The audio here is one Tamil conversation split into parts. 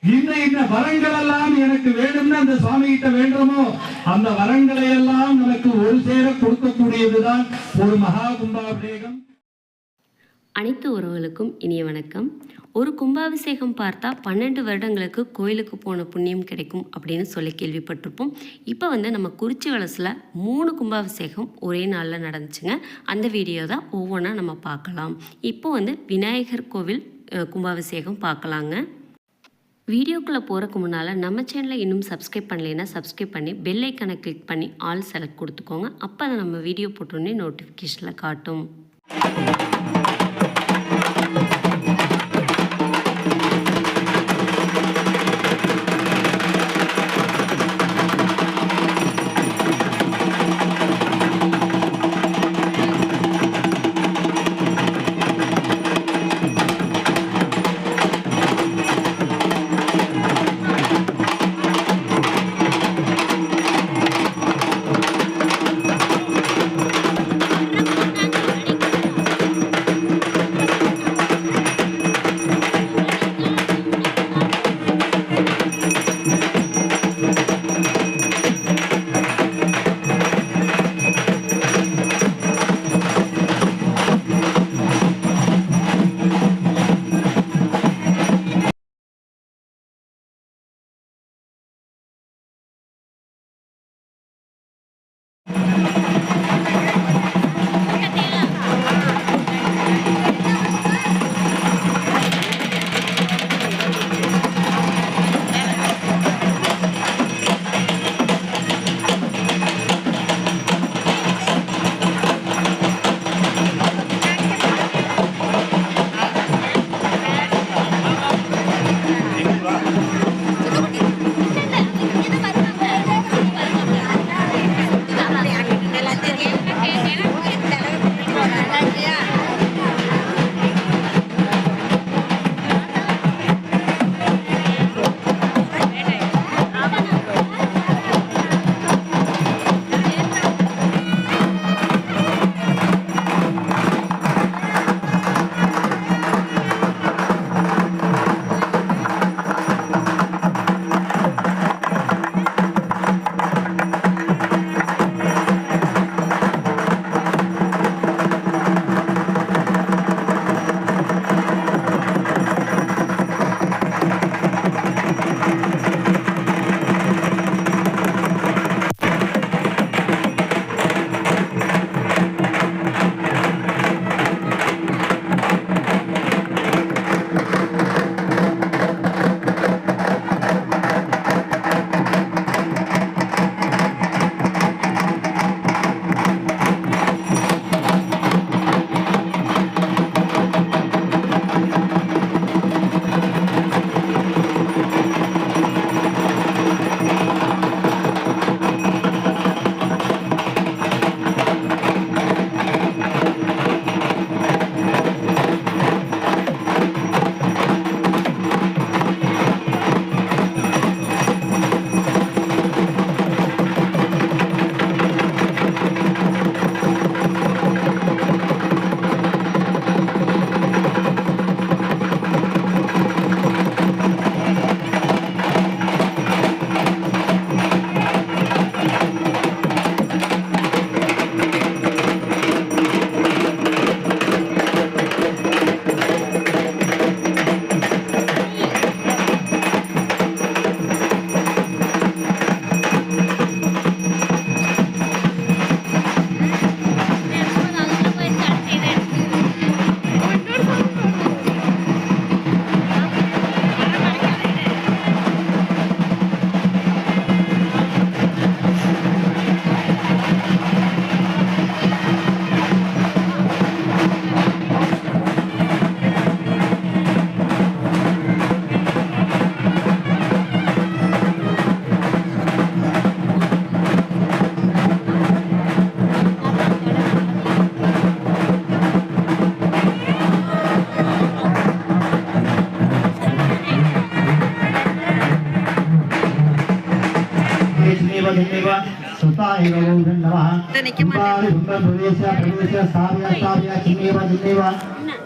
இந்த வரங்கள் எல்லாம் எனக்கு வேணும்னு அந்த சுவாமி கிட்ட வேண்டுமோ அந்த வரங்களை எல்லாம் நமக்கு ஒரு சேர கொடுக்கக்கூடியதுதான் ஒரு மகா கும்பாபிஷேகம். அனைத்து உறவுகளுக்கும் இனிய வணக்கம். ஒரு கும்பாபிஷேகம் பார்த்தா 12 வருடங்களுக்கு கோயிலுக்கு போன புண்ணியம் கிடைக்கும் அப்படின்னு சொல்லி கேள்விப்பட்டிருப்போம். இப்போ நம்ம குறிச்சி வலசில் 3 கும்பாபிஷேகம் ஒரே நாளில் நடந்துச்சுங்க. அந்த வீடியோ தான் ஒவ்வொன்றா நம்ம பார்க்கலாம். இப்போ விநாயகர் கோவில் கும்பாபிஷேகம் பார்க்கலாங்க. வீடியோக்குள்ளே போகிறதுக்கு முன்னால் நம்ம சேனலை இன்னும் சப்ஸ்கிரைப் பண்ணலைன்னா சப்ஸ்கிரைப் பண்ணி பெல் ஐக்கானை கிளிக் பண்ணி ஆல் செலக்ட் கொடுத்துக்கோங்க. அப்போ அதை நம்ம வீடியோ போட்டோன்னே நோட்டிஃபிகேஷனில் காட்டும்.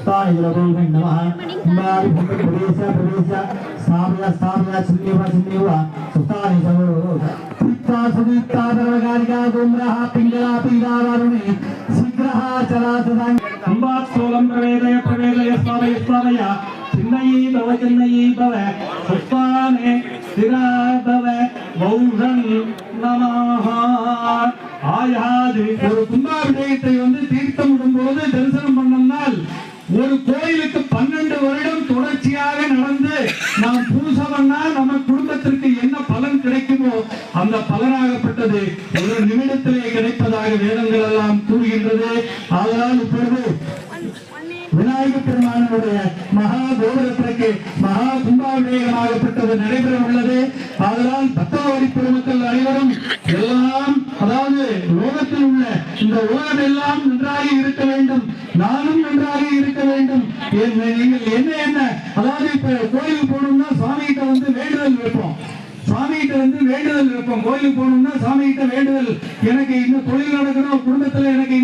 स्थायिरभूमि नमः कुम्भारि प्रदेश स्थापया चिन्नेव सुतानि सवो दीप्ता सुदीप्ता सर्वकारिका गोम्रः पिङ्गला पीडावरुणि शीघ्रः चलासदां कुम्भात्सोलं प्रवेदय स्थापय चिन्नयी भव सुस्ताने स्थिरा भव பௌஷணி நமஹ ஆயாது. ஒரு கும்பாபிஷேகத்தை தீர்த்தம் விடும்போது தரிசனம் பண்ணோம்னால் ஒரு கோயிலுக்கு 12 வருடம் தொடர்ச்சியாக நடந்து நாம் பூஜை பண்ணா நம்ம குடும்பத்திற்கு என்ன பலன் கிடைக்குமோ அந்த பலனாகப்பட்டது ஒரு நிமிடத்திலே கிடைப்பதாக வேதங்கள் எல்லாம் கூறுகின்றது. அதனால் இப்பொழுது விநாயகப் பெருமானுடைய மகா கோபுரத்திற்கு மகா கும்பாபிஷேகமாகப்பட்டது நடைபெற உள்ளது. அதனால் பக்தவரி பெருமக்கள் அனைவரும் எல்லாம், அதாவது லோகத்தில் உள்ள இந்த உலகம் எல்லாம் நன்றாக இருக்க வேண்டும், நானும் நன்றாக இருக்க வேண்டும். நீங்கள் என்ன அதாவது இப்ப கோயிலுக்கு போகணும்னா சுவாமி கிட்ட வேண்டுதல் வைப்போம். கோயிலுக்கு போகணும்னா சாமி கிட்ட வேண்டுதல், எனக்கு இன்னும் தொழில் நடக்கணும், குடும்பத்துல எனக்கு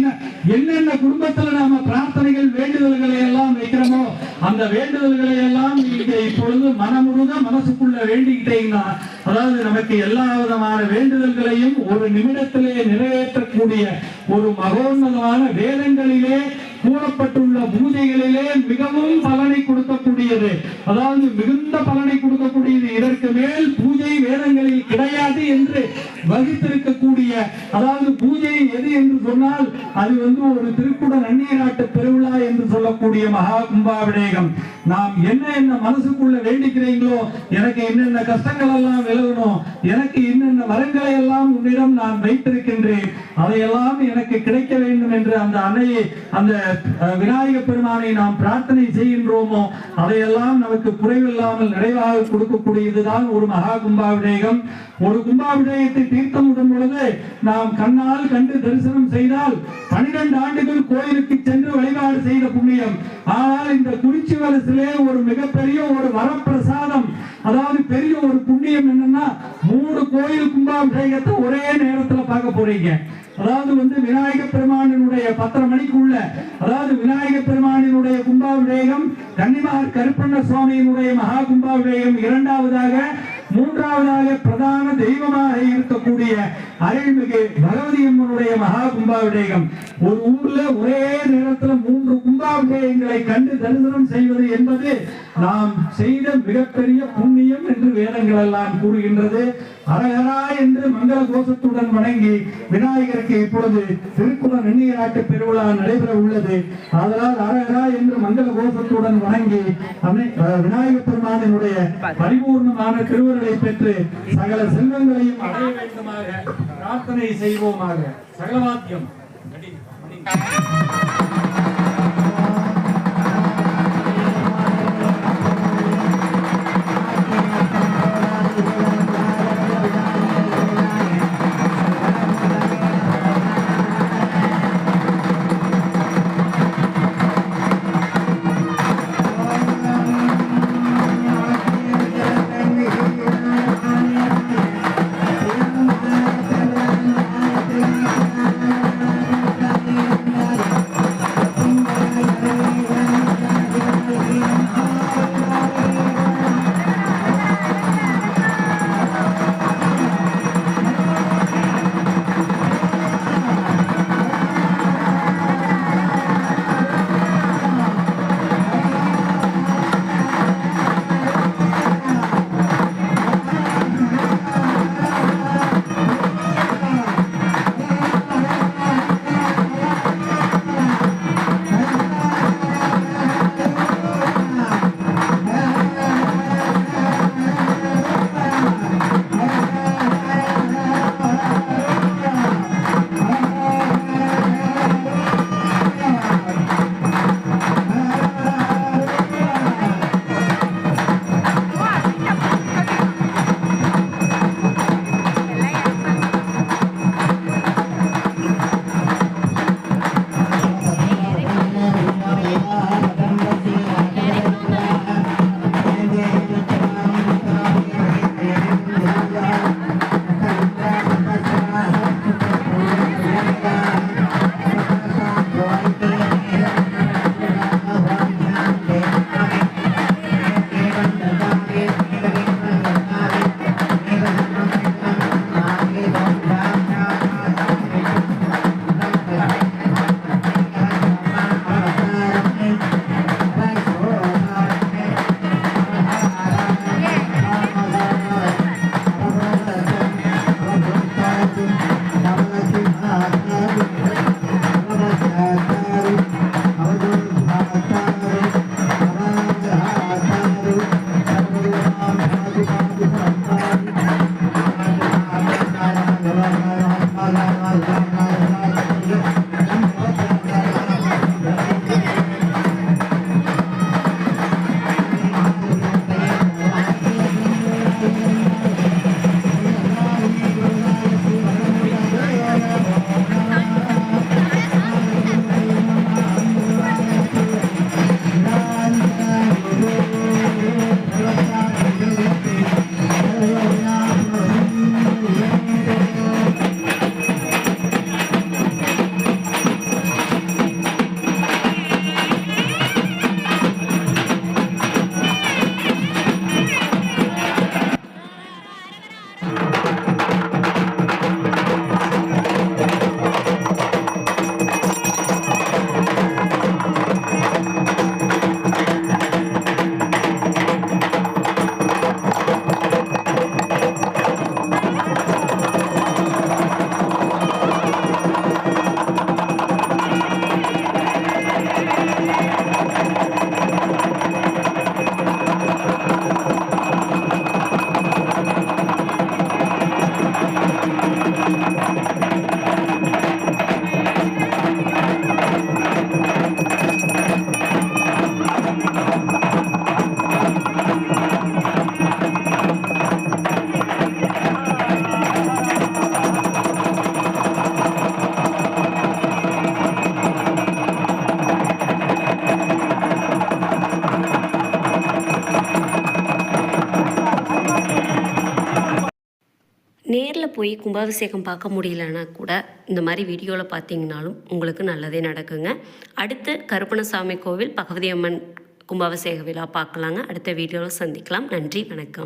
என்னென்ன குடும்பத்துல நாம பிரார்த்தனைகள் வேண்டுதல்களை எல்லாம் வைக்கிறோமோ அந்த வேண்டுதல்களை எல்லாம் நீங்க இப்பொழுது மனமுழுத மனசுக்குள்ள வேண்டிக்கிட்டீங்கன்னா, அதாவது நமக்கு எல்லா விதமான வேண்டுதல்களையும் ஒரு நிமிடத்திலே நிறைவேற்றக்கூடிய ஒரு மகோன்னதமான வேதங்களிலே கூறப்பட்டுள்ள பூஜைகளிலே மிகவும் பலனை கொடுக்கக்கூடியது, அதாவது மிகுந்த பலனை கொடுக்கக்கூடியது. இதற்கு மேல் பூஜை வேதங்களில் கிடையாது என்று வகித்திருக்கக்கூடிய, அதாவது பூஜை எது என்று சொன்னால் அது ஒரு திருக்குட நன்னீராட்டு பெருவிழா என்று சொல்லக்கூடிய மகா கும்பாபிஷேகம். நாம் என்ன மனசுக்குள்ள வேண்டிக்கிறீங்களோ, எனக்கு என்னென்ன கஷ்டங்கள் எல்லாம் விலகணும், எனக்கு என்னென்ன வரங்களை எல்லாம் உன்னிடம் நான் வைத்திருக்கின்றேன், அதையெல்லாம் எனக்கு கிடைக்க வேண்டும் என்று அந்த அன்னையை, அந்த விநாயக பெருமானை நாம் பிரார்த்தனை செய்கின்றோமோ அதையெல்லாம் நமக்கு குறைவில்லாமல் நிறைவாக கொடுக்கக்கூடியதுதான் ஒரு மகா கும்பாபிஷேகம். ஒரு கும்பாபிஷேகத்தை தீர்த்தம் விடும் பொழுது நாம் கண்ணால் கண்டு தரிசனம் செய்தால் 12 ஆண்டுகள் கோயிலுக்கு சென்று வழிபாடு செய்த புண்ணியம். ஆனால் இந்த குறிச்சி வலசிலே ஒரு மிகப்பெரிய ஒரு வரப்பிரசாதம், அதாவது பெரிய ஒரு புண்ணியம் என்னன்னா 3 கோயில் கும்பாபிஷேகத்தை ஒரே நேரத்தில் பார்க்க போறீங்க. அதாவது விநாயக பெருமானினுடைய 10:30 மணிக்குள்ள, அதாவது விநாயக பெருமானினுடைய கும்பாபிஷேகம், கன்னிமார் கருப்பண்ண சுவாமியினுடைய மகா கும்பாபிஷேகம் இரண்டாவதாக, மூன்றாவதாக பிரதான தெய்வமாக இருக்கக்கூடிய அருள்மிகு பகவதி அம்மனுடைய மகா கும்பாபிஷேகம். ஒரு ஊர்ல ஒரே நேரத்தில் 3 கும்பாபிஷேகங்களை கண்டு தரிசனம் செய்வது என்பது நாம் செய்த மிகப்பெரிய புண்ணியம் என்று வேதங்கள் எல்லாம் கூறுகின்றது. அரகரா என்று மங்கள கோஷத்துடன் வணங்கி விநாயகருக்கு இப்பொழுது திருக்குட நன்னீராட்டு பெருவிழா நடைபெற உள்ளது. அதனால் அரகரா என்று மங்கள கோஷத்துடன் வணங்கி விநாயக பெருமானினுடைய பரிபூர்ணமான திருவருளை பெற்று சகல செல்வங்களையும் அடைய வேண்டுமாக பிரார்த்தனை செய்வோமாக. சகலவாக்கியம் நேரில் போய் கும்பாபிஷேகம் பார்க்க முடியலன்னா கூட இந்த மாதிரி வீடியோவில் பார்த்தீங்கனாலும் உங்களுக்கு நல்லதே நடக்குங்க. அடுத்து கருப்பணசாமி கோவில் பகவதி அம்மன் கும்பாபிஷேக விழா பார்க்கலாங்க. அடுத்த வீடியோவில் சந்திக்கலாம். நன்றி, வணக்கம்.